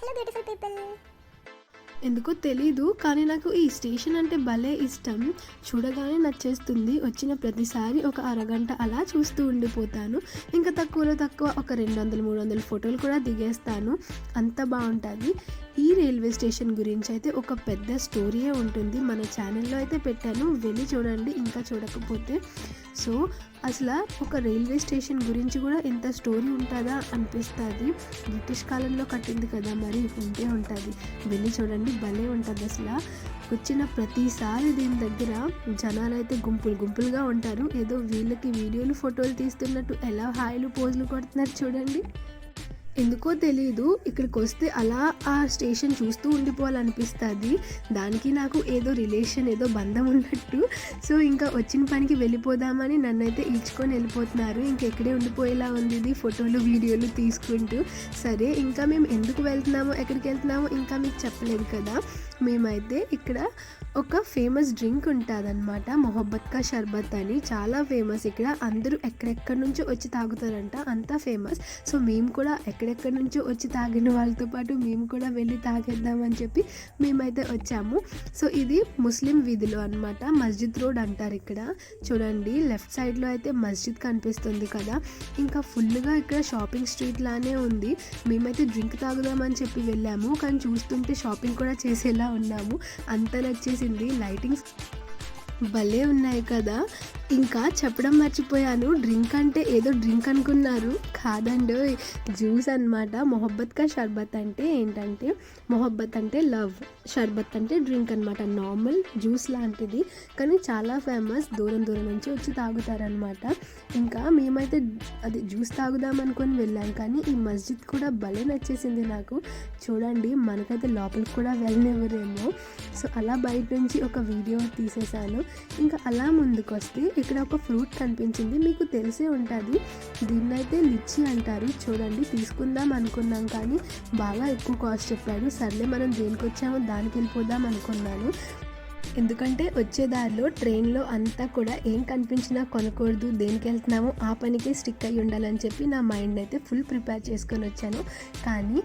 Hello beautiful people. ఎందుకో తెలీదు కానీ నాకు ఈ స్టేషన్ అంటే భలే ఇష్టం. చూడగానే నచ్చేస్తుంది. వచ్చిన ప్రతిసారి ఒక అరగంట అలా చూస్తూ ఉండిపోతాను. ఇంకా తక్కువలో తక్కువ ఒక 200-300 ఫోటోలు కూడా దిగేస్తాను. అంత బాగుంటుంది. ఈ రైల్వే స్టేషన్ గురించి అయితే ఒక పెద్ద స్టోరీయే ఉంటుంది. మన ఛానల్లో అయితే పెట్టాను, వెళ్ళి చూడండి ఇంకా చూడకపోతే. సో అసలు ఒక రైల్వే స్టేషన్ గురించి కూడా ఇంత స్టోరీ ఉంటుందా అనిపిస్తుంది. బ్రిటిష్ కాలంలో కట్టింది కదా, మరి ఉంటే ఉంటుంది. వెళ్ళి చూడండి, భలే ఉంటుంది. అసలు వచ్చిన ప్రతిసారి దీని దగ్గర జనాలు అయితే గుంపులు గుంపులుగా ఉంటారు. ఏదో వీళ్ళకి వీడియోలు ఫోటోలు తీస్తున్నట్టు ఎలా హాయిలు పోజులు కొడుతున్నారు చూడండి. ఎందుకో తెలీదు, ఇక్కడికి వస్తే అలా ఆ స్టేషన్ చూస్తూ ఉండిపోవాలనిపిస్తుంది. దానికి నాకు ఏదో రిలేషన్, ఏదో బంధం ఉన్నట్టు. సో ఇంకా వచ్చిన పనికి వెళ్ళిపోదామని నన్నైతే ఈడ్చుకొని వెళ్ళిపోతున్నారు. ఇంకెక్కడే ఉండిపోయేలా ఉంది ఇది, ఫోటోలు వీడియోలు తీసుకుంటూ. సరే ఇంకా మేము ఎందుకు వెళ్తున్నామో, ఎక్కడికి వెళ్తున్నామో ఇంకా మీకు చెప్పలేదు కదా. మేమైతే ఇక్కడ ఒక ఫేమస్ డ్రింక్ ఉంటుంది అనమాట, మొహబ్బత్ కా షర్బత్ అని. చాలా ఫేమస్ ఇక్కడ, అందరూ ఎక్కడెక్కడి నుంచో వచ్చి తాగుతారంట, అంతా ఫేమస్. సో మేము కూడా ఎక్కడెక్కడి నుంచో వచ్చి తాగిన వాళ్ళతో పాటు మేము కూడా వెళ్ళి తాగేద్దామని చెప్పి మేమైతే వచ్చాము. సో ఇది ముస్లిం వీధిలో అనమాట, మస్జిద్ రోడ్ అంటారు ఇక్కడ. చూడండి లెఫ్ట్ సైడ్లో అయితే మస్జిద్ కనిపిస్తుంది కదా. ఇంకా ఫుల్గా ఇక్కడ షాపింగ్ స్ట్రీట్ లానే ఉంది. మేమైతే డ్రింక్ తాగుదామని చెప్పి వెళ్ళాము, కానీ చూస్తుంటే షాపింగ్ కూడా చేసేలా ఉన్నాము. అంత నచ్చేసింది. లైటింగ్స్ భలే ఉన్నాయి కదా. ఇంకా చెప్పడం మర్చిపోయాను, డ్రింక్ అంటే ఏదో డ్రింక్ అనుకున్నారు, కాదండి, జ్యూస్ అనమాట. మొహబ్బత్ కా షర్బత్ అంటే ఏంటంటే, మొహబ్బత్ అంటే లవ్, షర్బత్ అంటే డ్రింక్ అనమాట. నార్మల్ జ్యూస్ లాంటిది, కానీ చాలా ఫేమస్. దూరం దూరం నుంచి వచ్చి తాగుతారనమాట. ఇంకా మేమైతే అది జ్యూస్ తాగుదాం అనుకొని వెళ్ళాం, కానీ ఈ మస్జిద్ కూడా భలే నచ్చేసింది నాకు. చూడండి మనకైతే లోపలికి కూడా వెళ్ళనివ్వరేమో. సో అలా బయట నుంచి ఒక వీడియో తీసేసాను. ఇంకా అలా ముందుకు వస్తే ఇక్కడ ఒక ఫ్రూట్ కనిపించింది, మీకు తెలిసే ఉంటుంది. దీన్నైతే లిచ్చి అంటారు. చూడండి తీసుకుందాం అనుకున్నాం, కానీ బాగా ఎక్కువ కాస్ట్ చెప్పాడు. సర్లే మనం దేనికి వచ్చామో దానికి వెళ్ళిపోదాం అనుకున్నాను. ఎందుకంటే వచ్చే దారిలో ట్రైన్లో అంతా కూడా ఏం కనిపించినా కొనకూడదు, దేనికి వెళ్తున్నామో ఆ పనికే స్టిక్ అయ్యి ఉండాలని చెప్పి నా మైండ్ అయితే ఫుల్ ప్రిపేర్ చేసుకొని వచ్చాను. కానీ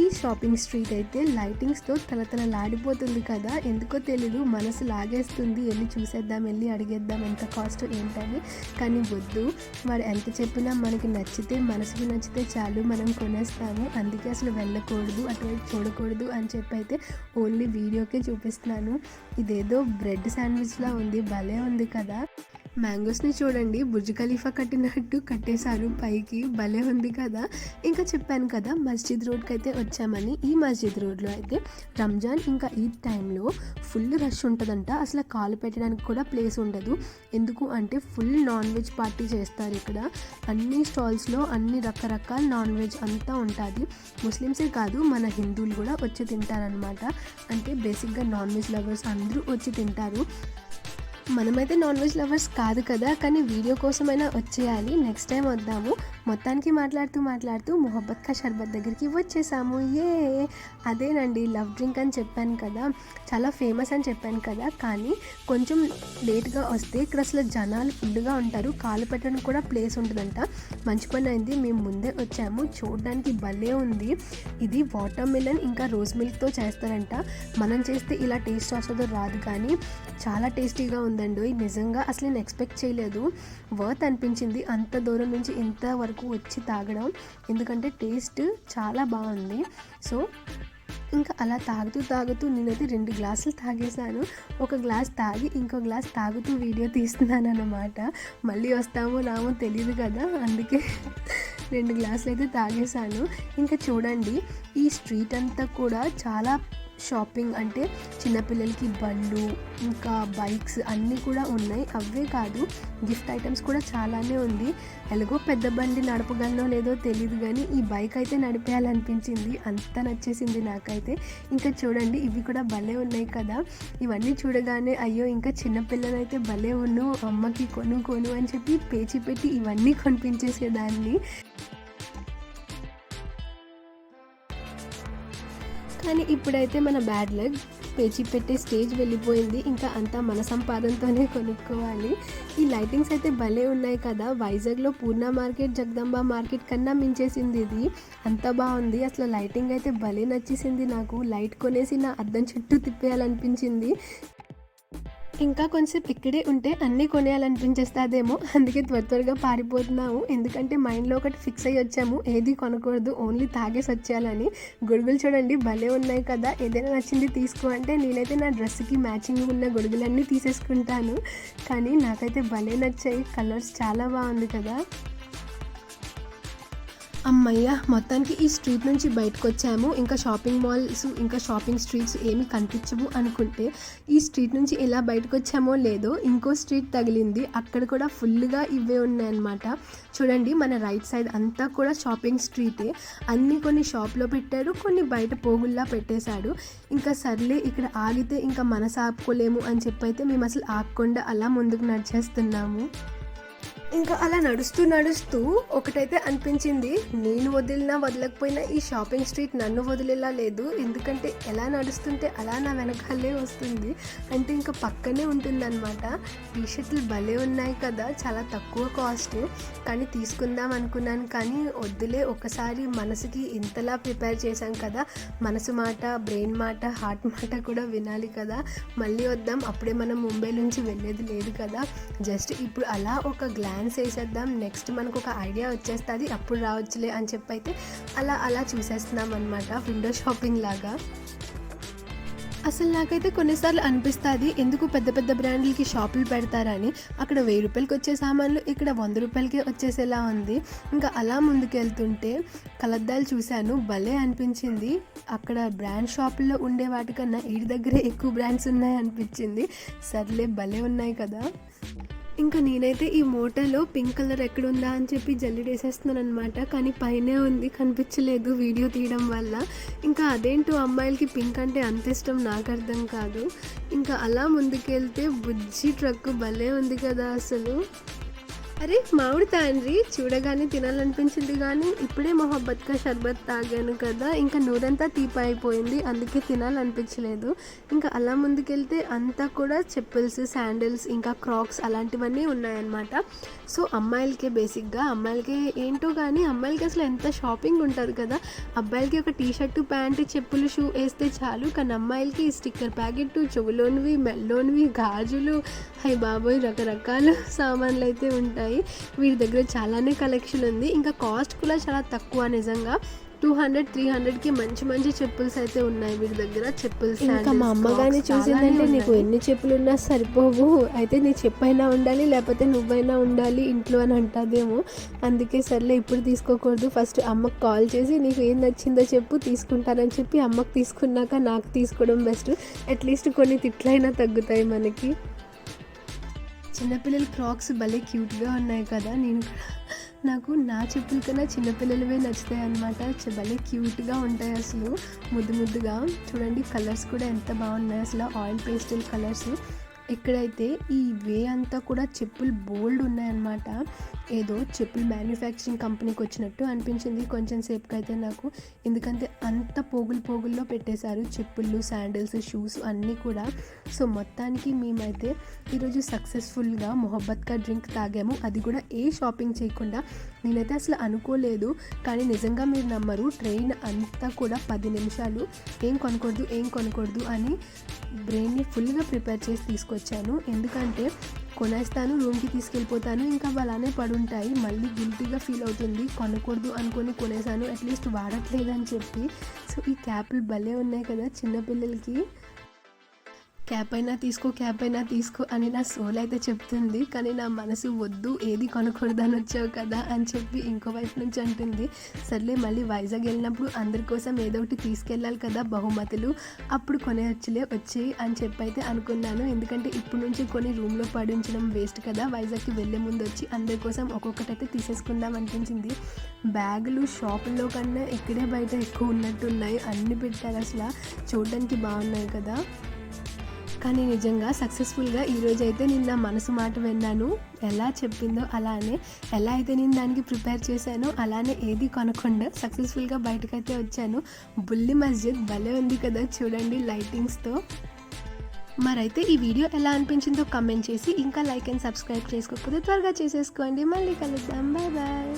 ఈ షాపింగ్ స్ట్రీట్ అయితే లైటింగ్స్తో తలతలలాడిపోతుంది కదా. ఎందుకో తెలీదు, మనసు లాగేస్తుంది. వెళ్ళి చూసేద్దాం, వెళ్ళి అడిగేద్దాం ఎంత కాస్ట్ ఏంటని. కానీ వద్దు, వాడు ఎంత చెప్పినా మనకి నచ్చితే, మనసుకి నచ్చితే చాలు, మనం కొనేస్తాము. అందుకే అసలు వెళ్ళకూడదు, అటువైపు చూడకూడదు అని చెప్పి అయితే ఓన్లీ వీడియోకే చూపిస్తున్నాను. ఇదేదో బ్రెడ్ శాండ్విచ్లా ఉంది, భలే ఉంది కదా. మ్యాంగోస్ని చూడండి బుర్జ్ ఖలీఫా కట్టినట్టు కట్టేశారు పైకి, భలే ఉంది కదా. ఇంకా చెప్పాను కదా మస్జిద్ రోడ్కి అయితే వచ్చామని. ఈ మస్జిద్ రోడ్లో అయితే రంజాన్ ఇంకా ఈద్ టైంలో ఫుల్ రష్ ఉంటుందంట. అసలు కాలు పెట్టడానికి కూడా ప్లేస్ ఉండదు. ఎందుకు అంటే ఫుల్ నాన్ వెజ్ పార్టీ చేస్తారు ఇక్కడ. అన్ని స్టాల్స్లో అన్ని రకరకాల నాన్ వెజ్ అంతా ఉంటుంది. ముస్లిమ్సే కాదు, మన హిందువులు కూడా వచ్చి తింటారనమాట. అంటే బేసిక్గా నాన్ వెజ్ లవర్స్ అందరూ వచ్చి తింటారు. మనమైతే నాన్ వెజ్ లవర్స్ కాదు కదా, కానీ వీడియో కోసమైనా వచ్చేయాలి. నెక్స్ట్ టైం వద్దాము. మొత్తానికి మాట్లాడుతూ మొహబ్బత్ కా షర్బత్ దగ్గరికి వచ్చేసాము. అదేనండి లవ్ డ్రింక్ అని చెప్పాను కదా, చాలా ఫేమస్ అని చెప్పాను కదా. కానీ కొంచెం లేట్గా వస్తే ఇక్కడ అసలు జనాలు ఫుల్గా ఉంటారు, కాలు పెట్టడానికి కూడా ప్లేస్ ఉంటుందంట. మంచి పని అయింది, మేము ముందే వచ్చాము. చూడడానికి భలే ఉంది. ఇది వాటర్ మిలన్ ఇంకా రోజ్ మిల్క్తో చేస్తారంట. మనం చేస్తే ఇలా టేస్ట్ వస్తుందో రాదు, కానీ చాలా టేస్టీగా ఉందండి. నిజంగా అసలు నేను ఎక్స్పెక్ట్ చేయలేదు, వర్త్ అనిపించింది అంత దూరం నుంచి ఇంత వరకు వచ్చి తాగడం. ఎందుకంటే టేస్ట్ చాలా బాగుంది. సో ఇంకా అలా తాగుతూ నేనైతే 2 గ్లాసులు తాగేశాను. ఒక గ్లాస్ తాగి ఇంకో గ్లాస్ తాగుతూ వీడియో తీస్తున్నాను అన్నమాట. మళ్ళీ వస్తామో రామో తెలియదు కదా, అందుకే 2 గ్లాసులు అయితే తాగేశాను. ఇంకా చూడండి ఈ స్ట్రీట్ అంతా కూడా చాలా షాపింగ్, అంటే చిన్నపిల్లలకి బళ్ళు ఇంకా బైక్స్ అన్నీ కూడా ఉన్నాయి. అవే కాదు గిఫ్ట్ ఐటమ్స్ కూడా చాలానే ఉంది. ఎలాగో పెద్ద బండి నడపగలనో లేదో తెలియదు, కానీ ఈ బైక్ అయితే నడిపేయాలనిపించింది, అంత నచ్చేసింది నాకైతే. ఇంకా చూడండి ఇవి కూడా భలే ఉన్నాయి కదా. ఇవన్నీ చూడగానే అయ్యో ఇంకా చిన్నపిల్లలైతే భలే ఉన్ను, అమ్మకి కొను అని చెప్పి పేచి పెట్టి ఇవన్నీ కొనిపించేసేదాన్ని. కానీ ఇప్పుడైతే మన బ్యాడ్ లక్ పేచి పెట్టే స్టేజ్ వెళ్ళిపోయింది. ఇంకా అంతా మన సంపాదనతోనే కొనుక్కోవాలి. ఈ లైటింగ్స్ అయితే భలే ఉన్నాయి కదా. వైజాగ్లో పూర్ణ మార్కెట్, జగదంబ మార్కెట్ కన్నా మించేసింది ఇది. అంత బాగుంది అసలు. లైటింగ్ అయితే భలే నచ్చేసింది నాకు. లైట్ కొనేసి నా అద్దం చుట్టూ తిప్పేయాలనిపించింది. ఇంకా కొంచెం ఇక్కడే ఉంటే అన్నీ కొనేయాలనిపించేస్తుందేమో, అందుకే త్వరగా పారిపోతున్నాము. ఎందుకంటే మైండ్లో ఒకటి ఫిక్స్ అయ్యి వచ్చాము, ఏది కొనకూడదు, ఓన్లీ తాగేసి వచ్చేయాలని. గొడుగులు చూడండి భలే ఉన్నాయి కదా. ఏదైనా నచ్చింది తీసుకో అంటే నేనైతే నా డ్రెస్కి మ్యాచింగ్ ఉన్న గొడుగులన్నీ తీసేసుకుంటాను. కానీ నాకైతే భలే నచ్చాయి. కలర్స్ చాలా బాగుంది కదా. అమ్మయ్య, మొత్తానికి ఈ స్ట్రీట్ నుంచి బయటకు వచ్చాము. ఇంకా షాపింగ్ మాల్స్, ఇంకా షాపింగ్ స్ట్రీట్స్ ఏమి కనిపించవు అనుకుంటే ఈ స్ట్రీట్ నుంచి ఎలా బయటకు వచ్చామో లేదో ఇంకో స్ట్రీట్ తగిలింది. అక్కడ కూడా ఫుల్గా ఇవే ఉన్నాయన్నమాట. చూడండి మన రైట్ సైడ్ అంతా కూడా షాపింగ్ స్ట్రీటే. అన్నీ కొన్ని షాప్లో పెట్టాడు, కొన్ని బయట పోగుల్లా పెట్టేశాడు. ఇంకా సర్లే ఇక్కడ ఆగితే ఇంకా మనసు ఆపుకోలేము అని చెప్పైతే మేము అసలు ఆగకుండా అలా ముందుకు నడిచేస్తున్నాము. ఇంకా అలా నడుస్తూ ఒకటైతే అనిపించింది, నేను వదిలినా వదలకపోయినా ఈ షాపింగ్ స్ట్రీట్ నన్ను వదిలేలా లేదు. ఎందుకంటే ఎలా నడుస్తుంటే అలా నా వెనకాలే వస్తుంది. అంటే ఇంకా పక్కనే ఉంటుందన్నమాట. టీషర్ట్లు భలే ఉన్నాయి కదా, చాలా తక్కువ కాస్ట్. కానీ తీసుకుందాం అనుకున్నాను, కానీ వద్దులే, ఒకసారి మనసుకి ఇంతలా ప్రిపేర్ చేశాం కదా, మనసు మాట, బ్రెయిన్ మాట, హార్ట్ మాట కూడా వినాలి కదా. మళ్ళీ వద్దాం, అప్పుడే మనం ముంబై నుంచి వెళ్ళేది లేదు కదా. జస్ట్ ఇప్పుడు అలా ఒక గ్లాన్స్ వేసేద్దాం, నెక్స్ట్ మనకు ఒక ఐడియా వచ్చేస్తుంది, అప్పుడు రావచ్చులే అని చెప్పైతే అలా చూసేస్తున్నాం అనమాట, విండో షాపింగ్ లాగా. అసలు నాకైతే కొన్నిసార్లు అనిపిస్తుంది, ఎందుకు పెద్ద పెద్ద బ్రాండ్లకి షాపులు పెడతారని. అక్కడ 1000 రూపాయలకి వచ్చే సామాన్లు ఇక్కడ 100 రూపాయలకే వచ్చేసేలా ఉంది. ఇంకా అలా ముందుకెళ్తుంటే కలద్దాలు చూశాను, భలే అనిపించింది. అక్కడ బ్రాండ్ షాపుల్లో ఉండే వాటికన్నా వీడి దగ్గరే ఎక్కువ బ్రాండ్స్ ఉన్నాయి అనిపించింది. సర్లే భలే ఉన్నాయి కదా. ఇంకా నేనైతే ఈ మోటలో పింక్ కలర్ ఎక్కడుందా అని చెప్పి జల్లిడేసేస్తున్నాను అనమాట. కానీ పైనే ఉంది, కనిపించలేదు వీడియో తీయడం వల్ల. ఇంకా అదేంటో అమ్మాయిలకి పింక్ అంటే అంత ఇష్టం, నాకు అర్థం కాదు. ఇంకా అలా ముందుకెళ్తే బుజ్జి ట్రక్ భలే ఉంది కదా అసలు. అరే మామిడి తాండ్రి చూడగానే తినాలనిపించింది, కానీ ఇప్పుడే మొహబ్బత్గా షర్బత్ తాగాను కదా, ఇంకా నూరంతా తీపి అయిపోయింది, అందుకే తినాలనిపించలేదు. ఇంకా అలా ముందుకెళ్తే అంతా కూడా చెప్పుల్స్, శాండిల్స్, ఇంకా క్రాక్స్ అలాంటివన్నీ ఉన్నాయన్నమాట. సో అమ్మాయిలకే, బేసిక్గా అమ్మాయిలకి ఏంటో కానీ అమ్మాయిలకి అసలు ఎంత షాపింగ్ ఉంటుంది కదా. అబ్బాయిలకి ఒక టీషర్టు, ప్యాంటు, చెప్పులు, షూ వేస్తే చాలు, కానీ అమ్మాయిలకి స్టిక్కర్ ప్యాకెట్, చెవులోనివి, మెల్లోనివి, గాజులు, హై బాబోయ్ రకరకాల సామాన్లు అయితే ఉంటాయి. వీడి దగ్గర చాలానే కలెక్షన్ ఉంది. ఇంకా కాస్ట్ కూడా చాలా తక్కువ, నిజంగా 200-300కి మంచి చెప్పుల్స్ అయితే ఉన్నాయి వీడి దగ్గర. చెప్పుల్స్ ఇంకా మా అమ్మ కానీ చూసిందంటే, నీకు ఎన్ని చెప్పులు ఉన్నా సరిపోవు, అయితే నీ చెప్పైనా ఉండాలి లేకపోతే నువ్వైనా ఉండాలి ఇంట్లో అని అంటాదేమో. అందుకే సర్లే ఇప్పుడు తీసుకోకూడదు, ఫస్ట్ అమ్మకు కాల్ చేసి నీకు ఏం నచ్చిందో చెప్పు, తీసుకుంటానని చెప్పి అమ్మకు తీసుకున్నాక నాకు తీసుకోవడం బెస్ట్. అట్లీస్ట్ కొన్ని తిట్లైనా తగ్గుతాయి మనకి. చిన్నపిల్లల క్రాక్స్ భలే క్యూట్గా ఉన్నాయి కదా. నాకు నా చెప్పుల కన్నా చిన్నపిల్లలవే నచ్చుతాయి అన్నమాట. భలే క్యూట్గా ఉంటాయి అసలు, ముద్దుగా. చూడండి కలర్స్ కూడా ఎంత బాగున్నాయి అసలు, ఆయిల్ పేస్టల్ కలర్స్. ఇక్కడైతే ఈ వే అంతా కూడా చెప్పులు బోల్డ్ ఉన్నాయన్నమాట. ఏదో చెప్పులు మ్యానుఫ్యాక్చరింగ్ కంపెనీకి వచ్చినట్టు అనిపించింది కొంచెం సేపుకి అయితే నాకు. ఎందుకంటే అంత పోగుల్లో పెట్టేశారు చెప్పులు, శాండిల్స్, షూస్ అన్నీ కూడా. సో మొత్తానికి మేమైతే ఈరోజు సక్సెస్ఫుల్గా మొహబ్బత్గా డ్రింక్ తాగాము, అది కూడా ఏ షాపింగ్ చేయకుండా. నేనైతే అసలు అనుకోలేదు, కానీ నిజంగా మీరు నమ్మరు, ట్రైన్ అంతా కూడా 10 నిమిషాలు ఏం కొనకూడదు అని బ్రెయిన్ని ఫుల్గా ప్రిపేర్ చేసి తీసుకొచ్చాను. ఎందుకంటే కొనేస్తాను, రూమ్కి తీసుకెళ్ళిపోతాను, ఇంకా అలానే పడుంటాయి, మళ్ళీ గిల్టీగా ఫీల్ అవుతుంది, కొనకూడదు అనుకొని కొనేసాను, అట్లీస్ట్ వాడట్లేదని చెప్పి. సో ఈ క్యాప్లు భలే ఉన్నాయి కదా చిన్నపిల్లలకి. క్యాప్ అయినా తీసుకో అని నా సోల్ అయితే చెప్తుంది, కానీ నా మనసు వద్దు, ఏది కొనకూడదని వచ్చావు కదా అని చెప్పి ఇంకో వైపు నుంచి అంటుంది. సర్లే మళ్ళీ వైజాగ్ వెళ్ళినప్పుడు అందరి కోసం ఏదో ఒకటి తీసుకెళ్ళాలి కదా బహుమతులు, అప్పుడు వచ్చేయి అని చెప్పి అయితే అనుకున్నాను. ఎందుకంటే ఇప్పుడు నుంచి కొన్ని రూమ్లో పడించడం వేస్ట్ కదా, వైజాగ్కి వెళ్ళే ముందు వచ్చి అందరి కోసం ఒక్కొక్కటైతే తీసేసుకుందాం అనిపించింది. బ్యాగులు షాపుల్లో కన్నా ఇక్కడే బయట ఎక్కువ ఉన్నట్టున్నాయి, అన్ని పెట్టారు అసలు, చూడడానికి బాగున్నాయి కదా. కానీ నిజంగా సక్సెస్ఫుల్గా ఈరోజైతే నేను నా మనసు మాట విన్నాను. ఎలా చెప్పిందో అలానే, ఎలా అయితే నేను దానికి ప్రిపేర్ చేశానో అలానే ఏది కొనకుండా సక్సెస్ఫుల్గా బయటకైతే వచ్చాను. బుల్లి మస్జిద్ భలే ఉంది కదా చూడండి లైటింగ్స్తో. మరైతే ఈ వీడియో ఎలా అనిపించిందో కమెంట్ చేసి ఇంకా లైక్ అండ్ సబ్స్క్రైబ్ చేసుకోకపోతే త్వరగా చేసేసుకోండి. మళ్ళీ కలుద్దాం. Bye bye.